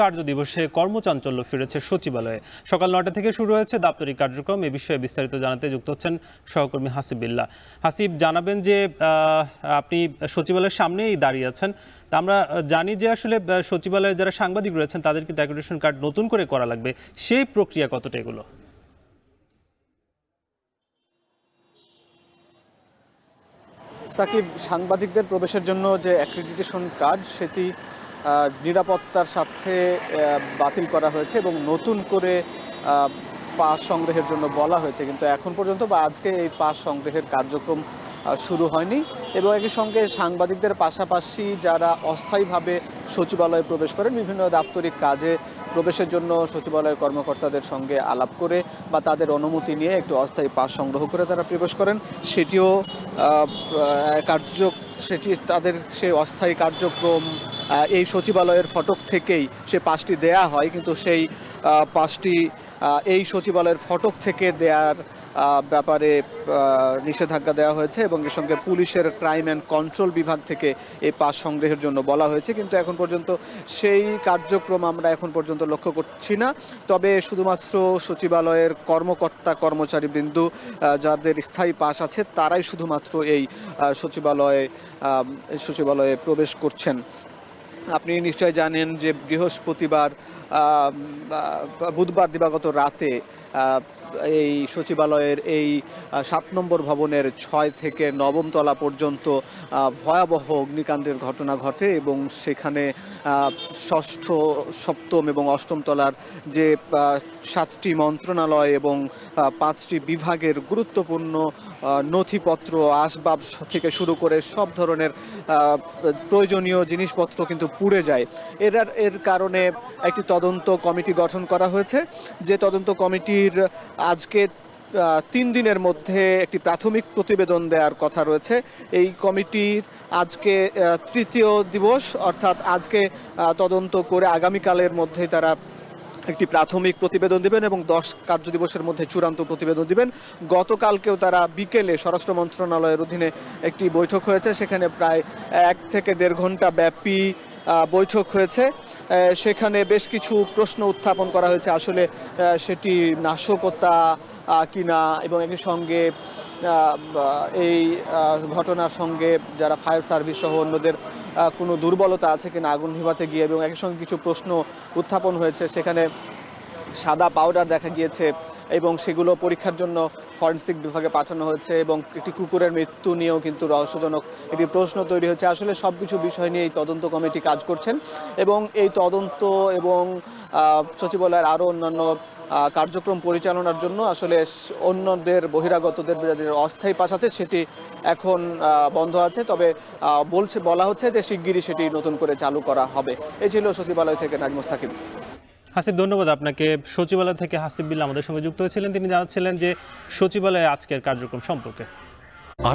কার্যদিবসে কর্মচাঞ্চল্য ফিরেছে সচিবালয়ে। সকাল ৯টা থেকে শুরু হয়েছে দাপ্তরিক কার্যক্রম। এ বিষয়ে বিস্তারিত জানাতে যুক্ত হচ্ছেন সহকর্মী হাসিব বিল্লাহ। হাসিব, জানাবেন যে আপনি সচিবালয়ের সামনেই দাঁড়িয়ে আছেন। তা আমরা জানি যে আসলে সচিবালয়ে যারা সাংবাদিক রয়েছেন তাদের কিন্তু অ্যাক্রেডিটেশন কার্ড নতুন করে করা লাগবে, সেই প্রক্রিয়া কতটা এগুলো? সাকিব, সাংবাদিকদের প্রবেশের জন্য যে অ্যাক্রেডিটেশন কার্ড সেটি নিরাপত্তার স্বার্থে বাতিল করা হয়েছে এবং নতুন করে পাস সংগ্রহের জন্য বলা হয়েছে, কিন্তু এখন পর্যন্ত বা আজকে এই পাস সংগ্রহের কার্যক্রম শুরু হয়নি। এবং একই সঙ্গে সাংবাদিকদের পাশাপাশি যারা অস্থায়ীভাবে সচিবালয়ে প্রবেশ করেন, বিভিন্ন দাপ্তরিক কাজে প্রবেশের জন্য সচিবালয়ের কর্মকর্তাদের সঙ্গে আলাপ করে বা তাদের অনুমতি নিয়ে একটু অস্থায়ী পাস সংগ্রহ করে তারা প্রবেশ করেন, সেটিও সেটি তাদের সেই অস্থায়ী কার্যক্রম এই সচিবালয়ের ফটক থেকেই সে পাসটি দেয়া হয়, কিন্তু সেই পাসটি এই সচিবালয়ের ফটক থেকে দেওয়ার ব্যাপারে নিষেধাজ্ঞা দেওয়া হয়েছে এবং এর সঙ্গে পুলিশের ক্রাইম অ্যান্ড কন্ট্রোল বিভাগ থেকে এই পাস সংগ্রহের জন্য বলা হয়েছে, কিন্তু এখন পর্যন্ত সেই কার্যক্রম আমরা এখন পর্যন্ত লক্ষ্য করছি না। তবে শুধুমাত্র সচিবালয়ের কর্মকর্তা কর্মচারীবৃন্দ যাদের স্থায়ী পাস আছে তারাই শুধুমাত্র এই সচিবালয়ে প্রবেশ করছেন। আপনি নিশ্চয় জানেন যে বুধবার দিবাগত রাতে এই সচিবালয়ের এই 7 নম্বর ভবনের 6 থেকে 9ম তলা পর্যন্ত ভয়াবহ অগ্নিকাণ্ডের ঘটনা ঘটে এবং সেখানে 6ষ্ঠ, 7ম এবং 8ম তলার যে 7টি মন্ত্রণালয় এবং 5টি বিভাগের গুরুত্বপূর্ণ নথিপত্র, আসবাব থেকে শুরু করে সব ধরনের প্রয়োজনীয় জিনিসপত্র কিন্তু পুড়ে যায়। এর কারণে একটি তদন্ত কমিটি গঠন করা হয়েছে, যে তদন্ত কমিটির আজকে 3 দিনের মধ্যে একটি প্রাথমিক প্রতিবেদন দেওয়ার কথা রয়েছে। এই কমিটির আজকে 3য় দিবস, অর্থাৎ আজকে তদন্ত করে আগামীকালের মধ্যে তারা একটি প্রাথমিক প্রতিবেদন দিবেন এবং 10 কার্যদিবসের মধ্যে চূড়ান্ত প্রতিবেদন দিবেন। গতকালকেও তারা বিকেলে স্বরাষ্ট্র মন্ত্রণালয়ের অধীনে একটি বৈঠক হয়েছে, সেখানে প্রায় 1 থেকে 1.5 ঘন্টা ব্যাপী বৈঠক হয়েছে। সেখানে বেশ কিছু প্রশ্ন উত্থাপন করা হয়েছে, আসলে সেটি নাশকতা কিনা এবং একই সঙ্গে এই ঘটনার সঙ্গে যারা ফায়ার সার্ভিস সহ অন্যদের কোনো দুর্বলতা আছে কিনা আগুন নিভাতে গিয়ে, এবং একই সঙ্গে কিছু প্রশ্ন উত্থাপন হয়েছে। সেখানে সাদা পাউডার দেখা গিয়েছে এবং সেগুলো পরীক্ষার জন্য ফরেনসিক বিভাগে পাঠানো হয়েছে এবং একটি কুকুরের মৃত্যু নিয়েও কিন্তু রহস্যজনক একটি প্রশ্ন তৈরি হয়েছে। আসলে সব কিছু বিষয় নিয়ে এই তদন্ত কমিটি কাজ করছেন এবং এই তদন্ত এবং সচিবালয়ের আরও অন্যান্য কার্যক্রম পরিচালনার জন্য আসলে অন্যদের বহিরাগতদের যাদের অস্থায়ী পাস আছে সেটি এখন বন্ধ আছে, তবে বলা হচ্ছে যে শিগগিরই সেটি নতুন করে চালু করা হবে। এই ছিল সচিবালয় থেকে নাজমুস সাকিব। হাসিব, ধন্যবাদ আপনাকে। সচিবালয় থেকে হাসিব বিল্লাহ আমাদের সঙ্গে যুক্ত হয়েছিলেন, তিনি জানাচ্ছিলেন যে সচিবালয়ে আজকের কার্যক্রম সম্পর্কে।